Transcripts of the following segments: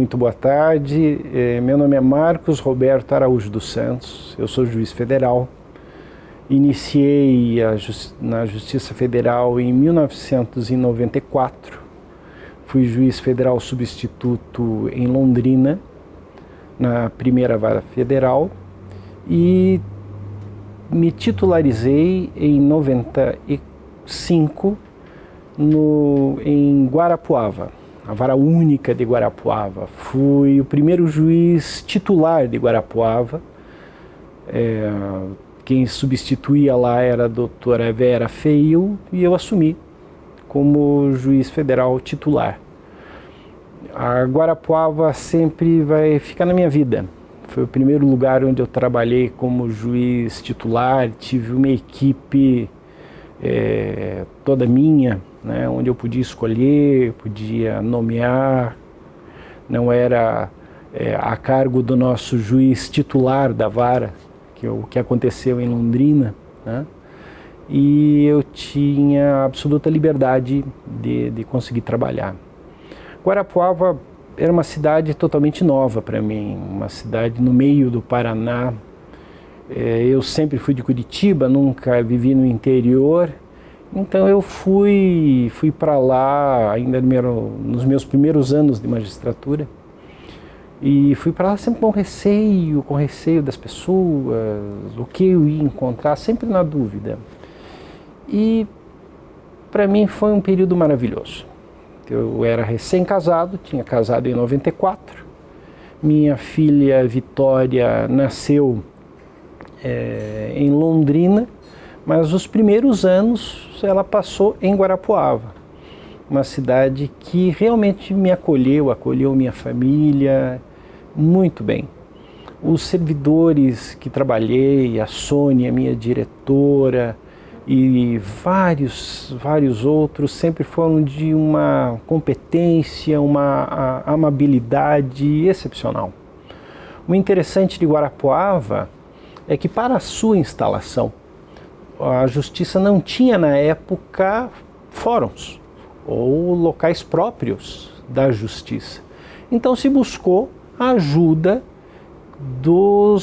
muito boa tarde. Meu nome é Marcos Roberto Araújo dos Santos, eu sou juiz federal. Iniciei na Justiça Federal em 1994. Fui juiz federal substituto em Londrina, na primeira vara federal, e me titularizei em 95 em Guarapuava, a vara única de Guarapuava. Fui o primeiro juiz titular de Guarapuava. Quem substituía lá era a doutora Vera Feio e eu assumi como juiz federal titular. A Guarapuava sempre vai ficar na minha vida. Foi o primeiro lugar onde eu trabalhei como juiz titular, tive uma equipe toda minha, né, onde eu podia escolher, podia nomear, não era a cargo do nosso juiz titular da vara, o que aconteceu em Londrina, né? E eu tinha absoluta liberdade de conseguir trabalhar. Guarapuava era uma cidade totalmente nova para mim, uma cidade no meio do Paraná. Eu sempre fui de Curitiba, nunca vivi no interior, então eu fui para lá ainda nos meus primeiros anos de magistratura. E fui para lá sempre com receio das pessoas, o que eu ia encontrar, sempre na dúvida. E para mim foi um período maravilhoso. Eu era recém-casado, tinha casado em 94. Minha filha Vitória nasceu em Londrina, mas os primeiros anos ela passou em Guarapuava, uma cidade que realmente me acolheu minha família muito bem. Os servidores que trabalhei, a Sônia, minha diretora, e vários outros sempre foram de uma competência, uma amabilidade excepcional. O interessante de Guarapuava é que para a sua instalação, a Justiça não tinha na época fóruns ou locais próprios da Justiça. Então se buscou a ajuda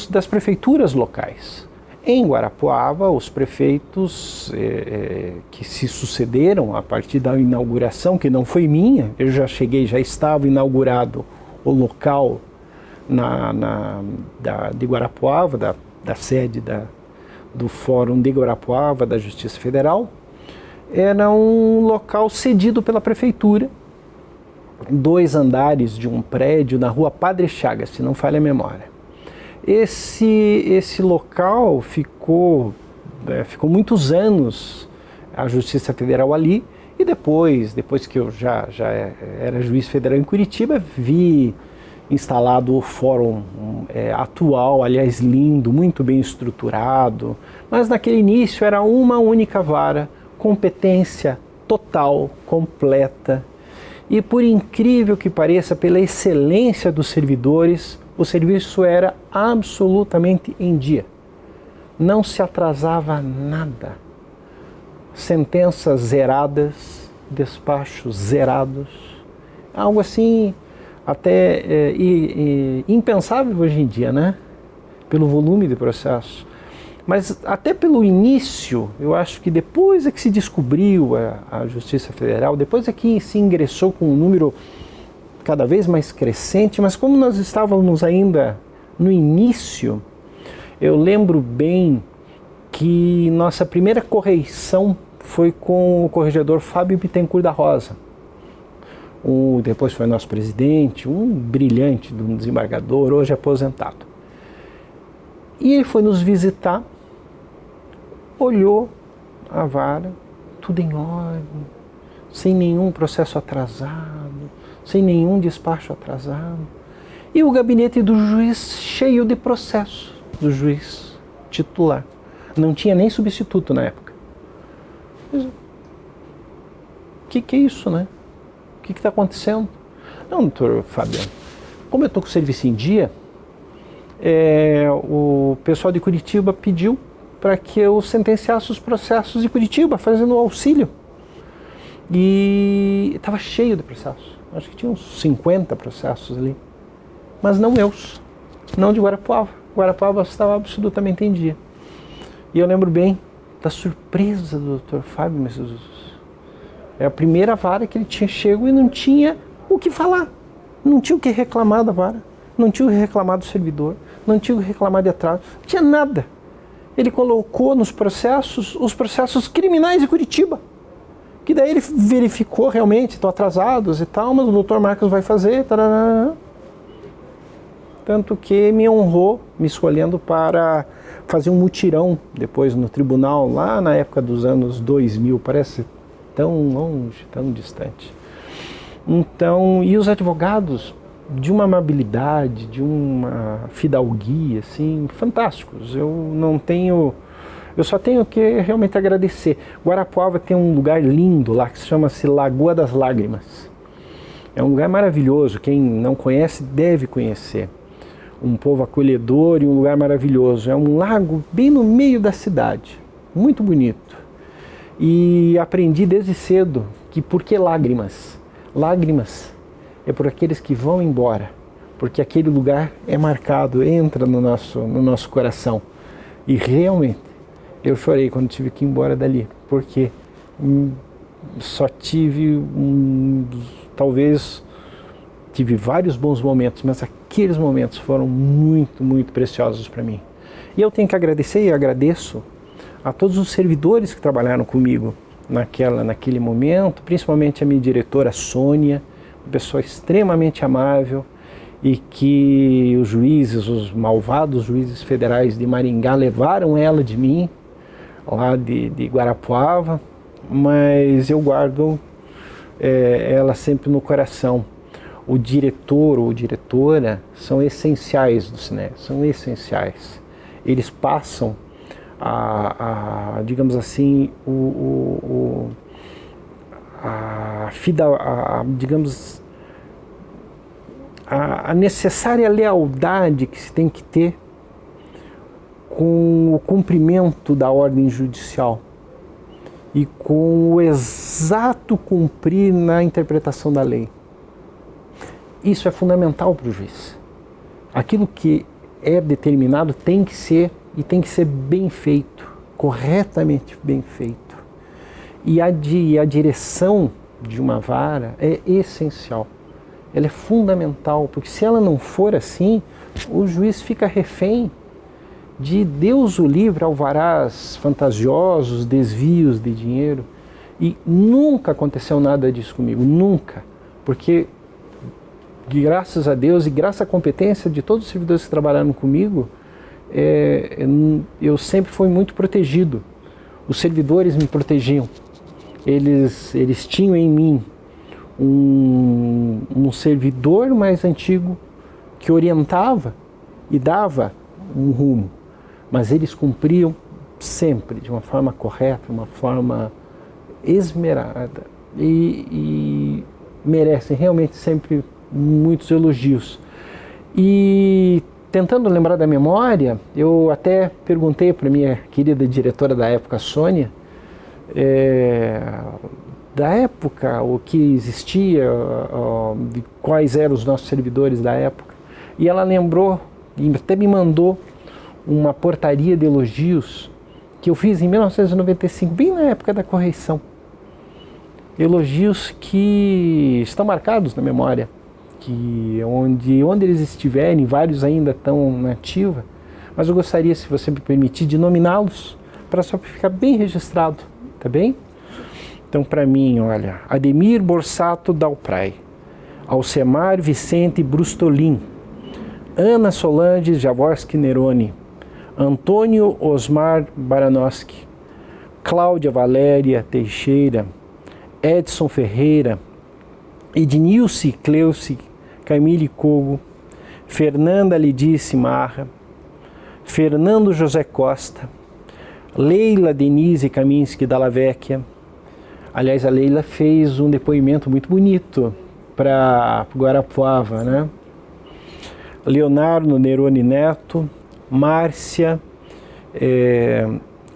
das prefeituras locais. Em Guarapuava, os prefeitos que se sucederam a partir da inauguração, que não foi minha, eu já estava inaugurado o local de Guarapuava, da sede do Fórum de Guarapuava, da Justiça Federal. Era um local cedido pela prefeitura, 2 andares de um prédio na rua Padre Chagas, se não falha a memória. Esse local ficou muitos anos a Justiça Federal ali, e depois que eu já era juiz federal em Curitiba, vi instalado o fórum atual, aliás lindo, muito bem estruturado, mas naquele início era uma única vara, competência total, completa, e por incrível que pareça, pela excelência dos servidores, o serviço era absolutamente em dia. Não se atrasava nada. Sentenças zeradas, despachos zerados. Algo assim até impensável hoje em dia, né? Pelo volume de processo. Mas até pelo início, eu acho que depois é que se descobriu a Justiça Federal, depois é que se ingressou com um número cada vez mais crescente, mas como nós estávamos ainda no início, eu lembro bem que nossa primeira correição foi com o corregedor Fábio Bittencourt da Rosa. Depois foi nosso presidente, um brilhante, um desembargador, hoje aposentado. E ele foi nos visitar, olhou a vara, tudo em ordem, sem nenhum processo atrasado, sem nenhum despacho atrasado. E o gabinete do juiz cheio de processo, do juiz titular. Não tinha nem substituto na época. Mas, o que é isso, né? O que está acontecendo? Não, doutor Fabiano, como eu estou com o serviço em dia, o pessoal de Curitiba pediu para que eu sentenciasse os processos de Curitiba, fazendo o auxílio. E estava cheio de processos. Acho que tinha uns 50 processos ali. mas não não de Guarapuava. Guarapuava estava absolutamente em dia. E eu lembro bem da surpresa do Dr. Fábio Messus. É a primeira vara que ele tinha chego e não tinha o que falar. Não tinha o que reclamar da vara. Não tinha o que reclamar do servidor. Não tinha o que reclamar de atraso. Não tinha nada. Ele colocou nos processos, os processos criminais de Curitiba. Que daí ele verificou realmente, estão atrasados e tal, mas o doutor Marcos vai fazer. Tarará. Tanto que me honrou, me escolhendo para fazer um mutirão depois no tribunal, lá na época dos anos 2000, parece tão longe, tão distante. Então, e os advogados, de uma amabilidade, de uma fidalguia, assim, fantásticos. Eu só tenho que realmente agradecer. Guarapuava tem um lugar lindo lá que se chama-se Lagoa das Lágrimas. É um lugar maravilhoso, quem não conhece deve conhecer. Um povo acolhedor e um lugar maravilhoso. É um lago bem no meio da cidade, muito bonito. E aprendi desde cedo que por que lágrimas? Lágrimas é por aqueles que vão embora, porque aquele lugar é marcado, entra no nosso coração. E realmente, eu chorei quando tive que ir embora dali, porque só tive talvez tive vários bons momentos, mas aqueles momentos foram muito, muito preciosos para mim. E eu tenho que agradecer e agradeço a todos os servidores que trabalharam comigo naquele momento, principalmente a minha diretora Sônia, uma pessoa extremamente amável, e que os juízes, os malvados juízes federais de Maringá levaram ela de mim, lá de Guarapuava, mas eu guardo ela sempre no coração. O diretor ou diretora são essenciais do cinema, são essenciais. Eles passam digamos assim, a necessária lealdade que se tem que ter com o cumprimento da ordem judicial e com o exato cumprir na interpretação da lei. Isso é fundamental para o juiz. Aquilo que é determinado tem que ser e tem que ser bem feito, corretamente bem feito. E a direção de uma vara é essencial. Ela é fundamental, porque se ela não for assim, o juiz fica refém de Deus o livre, alvarás fantasiosos, desvios de dinheiro. E nunca aconteceu nada disso comigo, nunca. Porque graças a Deus e graças à competência de todos os servidores que trabalharam comigo, eu sempre fui muito protegido. Os servidores me protegiam. Eles tinham em mim um servidor mais antigo que orientava e dava um rumo, mas eles cumpriam sempre de uma forma correta, uma forma esmerada e merecem realmente sempre muitos elogios. E tentando lembrar da memória, eu até perguntei para minha querida diretora da época, Sônia, da época, o que existia, quais eram os nossos servidores da época. E ela lembrou, e até me mandou uma portaria de elogios que eu fiz em 1995, bem na época da correição. Elogios que estão marcados na memória, que onde eles estiverem, vários ainda estão na ativa, mas eu gostaria, se você me permitir, de nominá-los, para só ficar bem registrado, tá bem? Então, para mim, olha, Ademir Borsato Dalprai, Alcemar Vicente Brustolin, Ana Solange Jaworski Neroni, Antônio Osmar Baranowski, Cláudia Valéria Teixeira, Edson Ferreira, Ednilce Cleuce Camille Cogo, Fernanda Lidice Marra, Fernando José Costa, Leila Denise Kaminski Dalla Vecchia. Aliás, a Leila fez um depoimento muito bonito para Guarapuava, né? Leonardo Neroni Neto, Márcia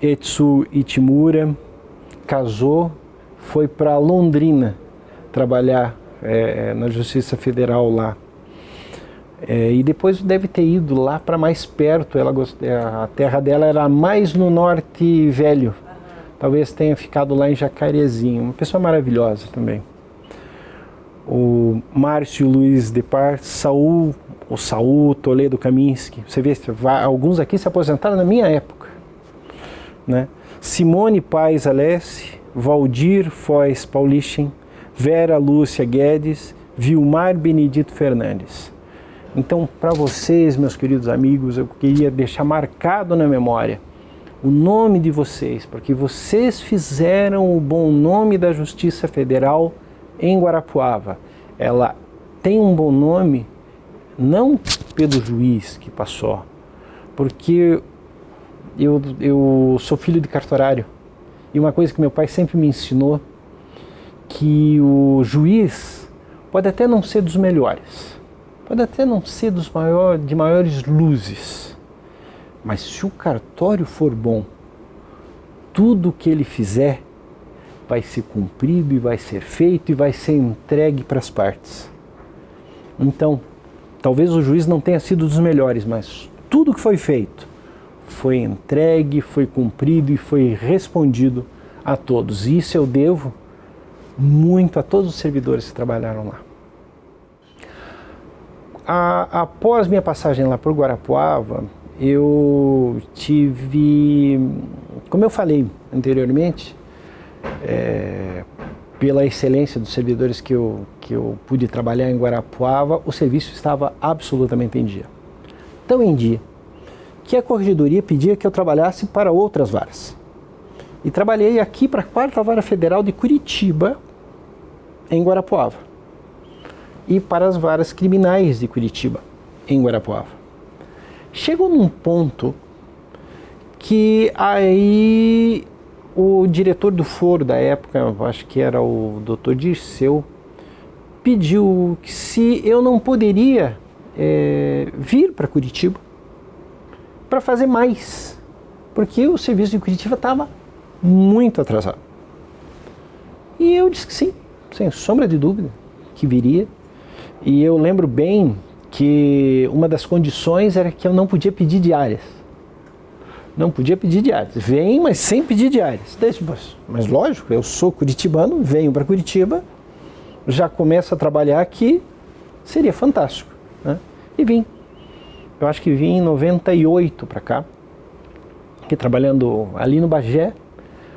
Etsu Itimura, casou, foi para Londrina trabalhar na Justiça Federal lá. E depois deve ter ido lá para mais perto, a terra dela era mais no Norte Velho. Talvez tenha ficado lá em Jacarezinho. Uma pessoa maravilhosa também. O Márcio Luiz Depar, Saul Toledo Kaminski. Você vê, alguns aqui se aposentaram na minha época, né? Simone Paes Alessi, Valdir Foz Paulichen, Vera Lúcia Guedes, Vilmar Benedito Fernandes. Então, para vocês, meus queridos amigos, eu queria deixar marcado na memória o nome de vocês, porque vocês fizeram o bom nome da Justiça Federal em Guarapuava. Ela tem um bom nome não pelo juiz que passou, porque eu sou filho de cartorário, e uma coisa que meu pai sempre me ensinou, que o juiz pode até não ser dos melhores, pode até não ser de maiores luzes, mas se o cartório for bom, tudo que ele fizer vai ser cumprido e vai ser feito e vai ser entregue para as partes. Então, talvez o juiz não tenha sido dos melhores, mas tudo que foi feito foi entregue, foi cumprido e foi respondido a todos. E isso eu devo muito a todos os servidores que trabalharam lá. Após minha passagem lá por Guarapuava, eu tive, como eu falei anteriormente, pela excelência dos servidores que eu pude trabalhar em Guarapuava, o serviço estava absolutamente em dia. Tão em dia que a Corregedoria pedia que eu trabalhasse para outras varas. E trabalhei aqui para a 4ª Vara Federal de Curitiba, em Guarapuava. E para as varas criminais de Curitiba, em Guarapuava. Chegou num ponto que aí o diretor do foro da época, eu acho que era o Dr. Dirceu, pediu que se eu não poderia vir para Curitiba para fazer mais, porque o serviço de Curitiba estava muito atrasado. E eu disse que sim, sem sombra de dúvida, que viria. E eu lembro bem que uma das condições era que eu não podia pedir diárias. Não podia pedir diárias. Vem, mas sem pedir diárias. Mas lógico, eu sou curitibano, venho para Curitiba, já começo a trabalhar aqui, seria fantástico, né? E vim. Eu acho que vim em 98 para cá, que trabalhando ali no Bagé,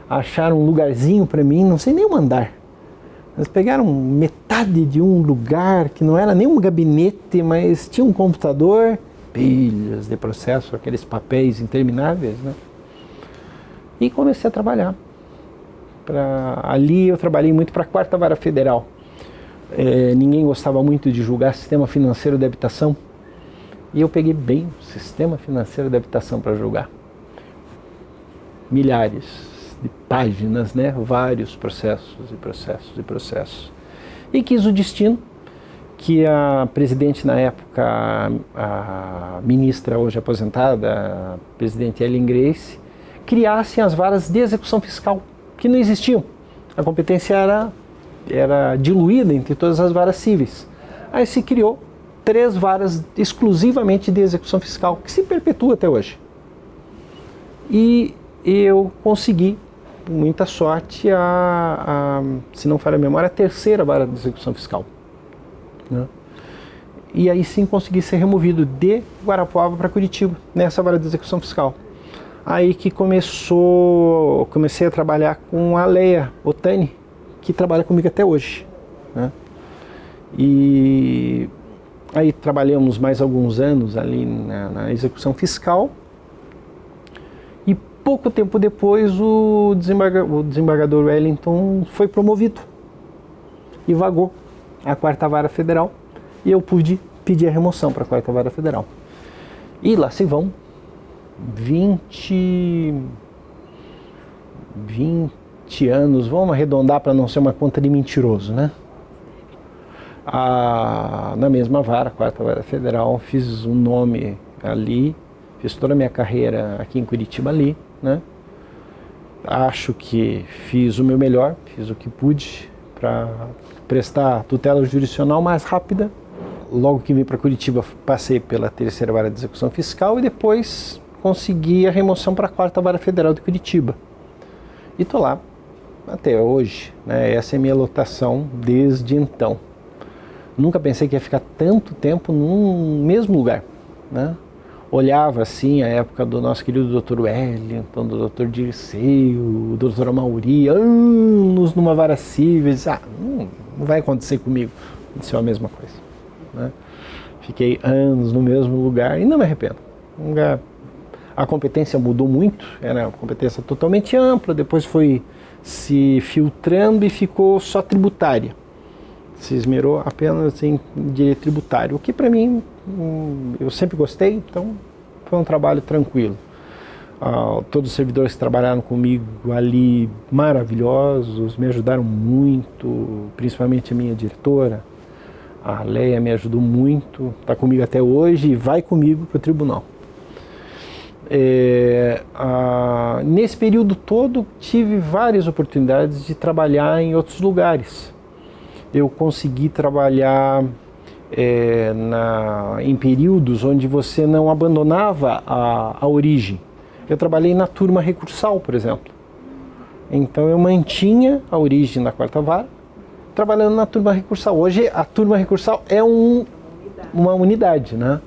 acharam um lugarzinho para mim, não sei nem o andar. Eles pegaram metade de um lugar que não era nem um gabinete, mas tinha um computador, pilhas de processo, aqueles papéis intermináveis, né? E comecei a trabalhar. Ali eu trabalhei muito para a 4ª Vara Federal. Ninguém gostava muito de julgar sistema financeiro de habitação. E eu peguei bem o sistema financeiro de habitação para julgar. Milhares de páginas, né? Vários processos e processos e processos. E quis o destino que a presidente na época, a ministra hoje aposentada, a presidente Ellen Grace, criassem as varas de execução fiscal, que não existiam. A competência era diluída entre todas as varas cíveis. Aí se criou 3 varas exclusivamente de execução fiscal, que se perpetua até hoje. E eu consegui, com muita sorte, se não falha a memória, a 3ª vara de execução fiscal, né? E aí sim consegui ser removido de Guarapuava para Curitiba, nessa vara de execução fiscal. Aí que comecei a trabalhar com a Leia Otani, que trabalha comigo até hoje, né? E aí trabalhamos mais alguns anos ali na execução fiscal. E pouco tempo depois o desembargador Wellington foi promovido e vagou a 4ª Vara Federal. E eu pude pedir a remoção para a 4ª Vara Federal. E lá se vão 20 anos, vamos arredondar para não ser uma conta de mentiroso, né? Na mesma vara, 4ª Vara Federal, fiz um nome ali, fiz toda a minha carreira aqui em Curitiba ali, né? Acho que fiz o meu melhor, fiz o que pude para prestar tutela jurisdicional mais rápida, logo que vim para Curitiba, passei pela terceira vara de execução fiscal e depois consegui a remoção para a quarta vara federal de Curitiba. E estou lá até hoje, né? Essa é a minha lotação desde então. Nunca pensei que ia ficar tanto tempo num mesmo lugar, né? Olhava assim a época do nosso querido Dr. Wellington, do Dr. Dirceu, do Dr. Amauri, anos numa vara civil, não vai acontecer comigo. Isso é a mesma coisa, né? Fiquei anos no mesmo lugar e não me arrependo. A competência mudou muito, era uma competência totalmente ampla, depois foi se filtrando e ficou só tributária. Se esmerou apenas em direito tributário, o que para mim, eu sempre gostei, então foi um trabalho tranquilo. Todos os servidores que trabalharam comigo ali, maravilhosos, me ajudaram muito, principalmente a minha diretora, a Leia me ajudou muito, está comigo até hoje e vai comigo para o tribunal. Nesse período todo tive várias oportunidades de trabalhar em outros lugares. Eu consegui trabalhar em períodos onde você não abandonava a origem. Eu trabalhei na turma recursal, por exemplo. Então eu mantinha a origem na quarta vara, trabalhando na turma recursal. Hoje a turma recursal é uma unidade, né?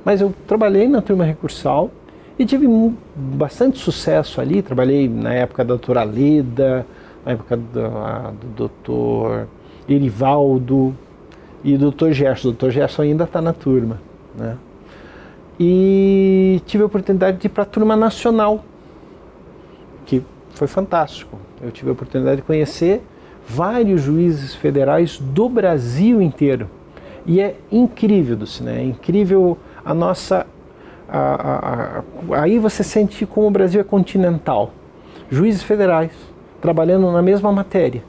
Mas eu trabalhei na turma recursal e tive bastante sucesso ali. Trabalhei na época da doutora Leda, na época do doutor Erivaldo e do Dr. Gerson. O Dr. Gerson ainda está na turma, né? E tive a oportunidade de ir para a turma nacional, que foi fantástico. Eu tive a oportunidade de conhecer vários juízes federais do Brasil inteiro. E é incrível, Dulcinea, é incrível a nossa... aí você sente como o Brasil é continental. Juízes federais trabalhando na mesma matéria,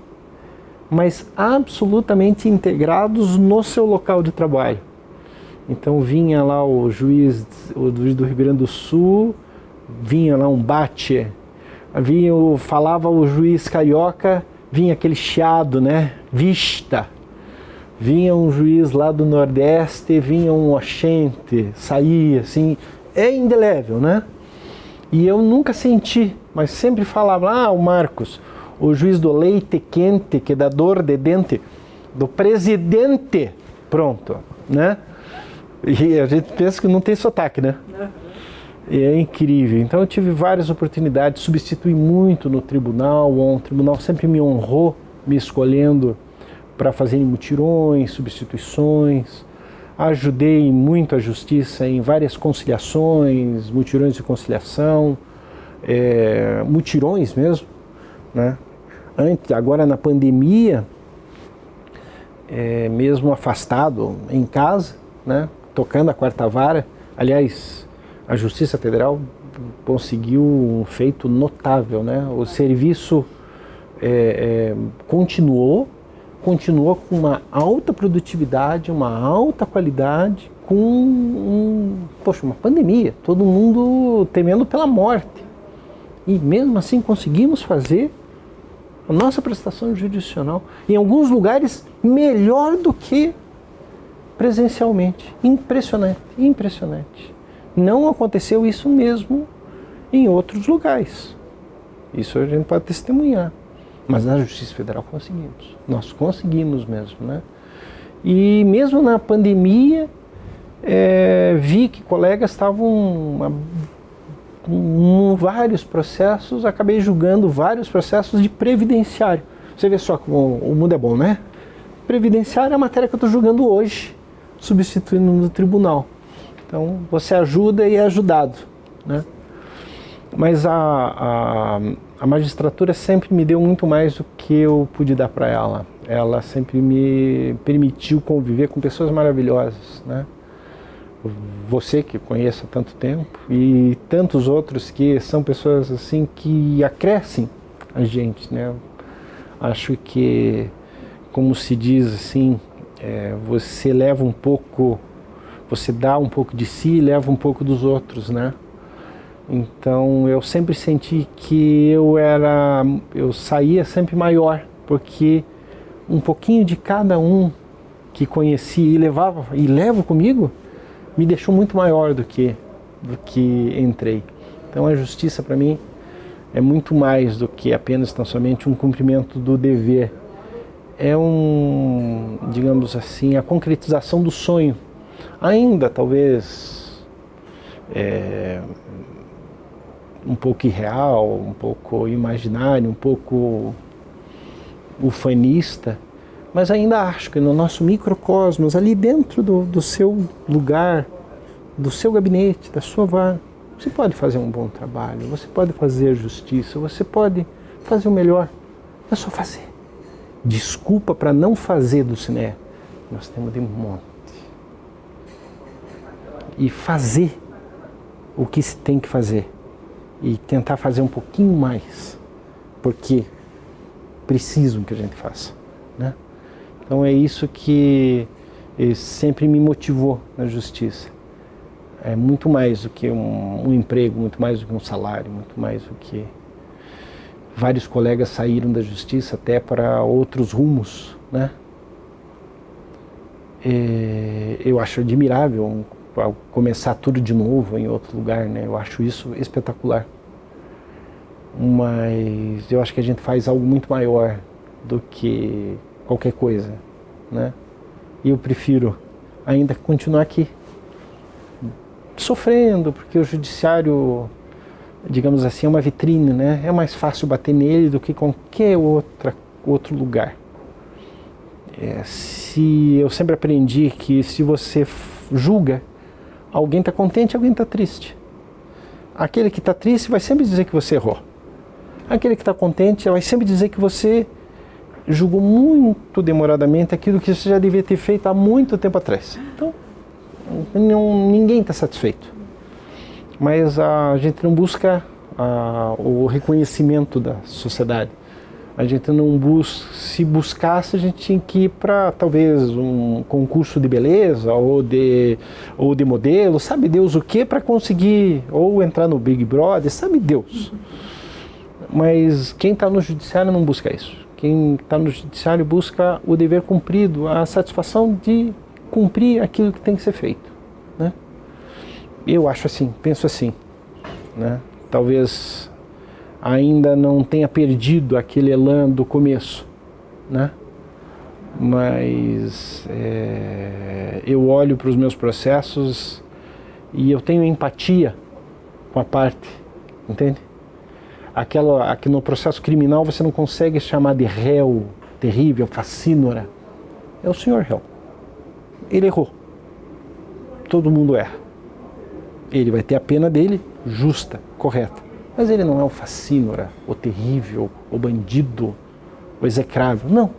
mas absolutamente integrados no seu local de trabalho. Então vinha lá o juiz do Rio Grande do Sul, vinha lá um bate, falava o juiz carioca, vinha aquele chiado, né? Vista. Vinha um juiz lá do Nordeste, vinha um oxente, saía assim, é indelével, né? E eu nunca senti, mas sempre falava, o Marcos, o juiz do leite quente, que dá dor de dente, do presidente, pronto, né? E a gente pensa que não tem sotaque, né? E é incrível. Então eu tive várias oportunidades, substituí muito no tribunal, o tribunal sempre me honrou, me escolhendo para fazer mutirões, substituições. Ajudei muito a justiça em várias conciliações, mutirões de conciliação, mutirões mesmo, né? Agora na pandemia, mesmo afastado em casa, né? Tocando a quarta vara, aliás, a Justiça Federal conseguiu um feito notável, né? O serviço continuou com uma alta produtividade, uma alta qualidade, com uma pandemia, todo mundo temendo pela morte. E mesmo assim conseguimos fazer a nossa prestação jurisdicional, em alguns lugares, melhor do que presencialmente. Impressionante, impressionante. Não aconteceu isso mesmo em outros lugares. Isso a gente pode testemunhar. Mas na Justiça Federal conseguimos. Nós conseguimos mesmo, né? E mesmo na pandemia, vi que colegas estavam com vários processos, acabei julgando vários processos de previdenciário. Você vê só como o mundo é bom, né? Previdenciário é a matéria que eu estou julgando hoje, substituindo no tribunal. Então, você ajuda e é ajudado, né? Mas a magistratura sempre me deu muito mais do que eu pude dar para ela. Ela sempre me permitiu conviver com pessoas maravilhosas, né? Você que conheço há tanto tempo e tantos outros que são pessoas assim que acrescem a gente, né? Acho que, como se diz assim, você leva um pouco, você dá um pouco de si e leva um pouco dos outros, né? Então eu sempre senti que eu saía sempre maior, porque um pouquinho de cada um que conheci e levo comigo, me deixou muito maior do que entrei. Então a justiça para mim é muito mais do que apenas tão somente um cumprimento do dever. É digamos assim, a concretização do sonho. Ainda talvez um pouco irreal, um pouco imaginário, um pouco ufanista, mas ainda acho que no nosso microcosmos, ali dentro do seu lugar, do seu gabinete, da sua vaga, você pode fazer um bom trabalho, você pode fazer justiça, você pode fazer o melhor. É só fazer. Desculpa para não fazer do Dulcinea, nós temos de monte. E fazer o que se tem que fazer. E tentar fazer um pouquinho mais, porque precisam que a gente faça, né? Então é isso que sempre me motivou na justiça. É muito mais do que um emprego, muito mais do que um salário, muito mais do que... Vários colegas saíram da justiça até para outros rumos, né? Eu acho admirável começar tudo de novo em outro lugar, né? Eu acho isso espetacular. Mas eu acho que a gente faz algo muito maior do que qualquer coisa, né? E eu prefiro ainda continuar aqui, sofrendo, porque o judiciário, digamos assim, é uma vitrine, né? É mais fácil bater nele do que qualquer outro lugar. Eu sempre aprendi que se você julga, alguém está contente, alguém está triste. Aquele que está triste vai sempre dizer que você errou. Aquele que está contente vai sempre dizer que você julgou muito demoradamente aquilo que você já devia ter feito há muito tempo atrás. Então, ninguém está satisfeito. Mas a gente não busca o reconhecimento da sociedade. A gente não busca, se buscasse, a gente tinha que ir para talvez um concurso de beleza ou de modelo, sabe Deus o que, para conseguir, ou entrar no Big Brother, sabe Deus. Mas quem está no judiciário não busca isso. Quem está no judiciário busca o dever cumprido, a satisfação de cumprir aquilo que tem que ser feito, né? Eu acho assim, penso assim, né? Talvez ainda não tenha perdido aquele elan do começo, né? Mas eu olho para os meus processos e eu tenho empatia com a parte, entende? Aqui no processo criminal você não consegue chamar de réu terrível, facínora. É o senhor réu. Ele errou. Todo mundo erra. Ele vai ter a pena dele justa, correta. Mas ele não é o facínora, o terrível, o bandido, o execrável. Não.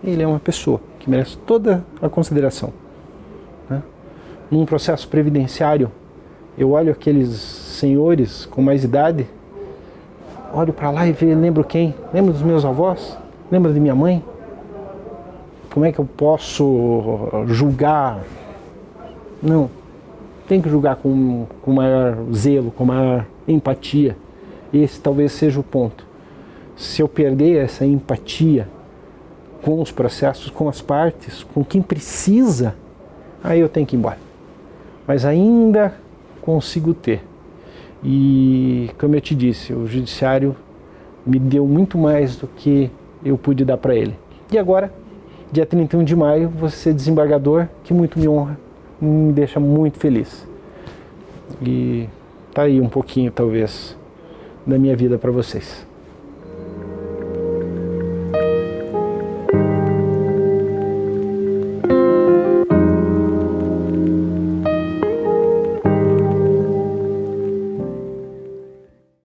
Ele é uma pessoa que merece toda a consideração, né? Num processo previdenciário, eu olho aqueles senhores com mais idade, olho para lá e lembro quem? Lembro dos meus avós? Lembro de minha mãe? Como é que eu posso julgar? Não. Tem que julgar com maior zelo, com maior empatia. Esse talvez seja o ponto. Se eu perder essa empatia com os processos, com as partes, com quem precisa, aí eu tenho que ir embora. Mas ainda consigo ter. E, como eu te disse, o judiciário me deu muito mais do que eu pude dar para ele. E agora, dia 31 de maio, vou ser desembargador, que muito me honra, me deixa muito feliz. E tá aí um pouquinho, talvez, da minha vida para vocês.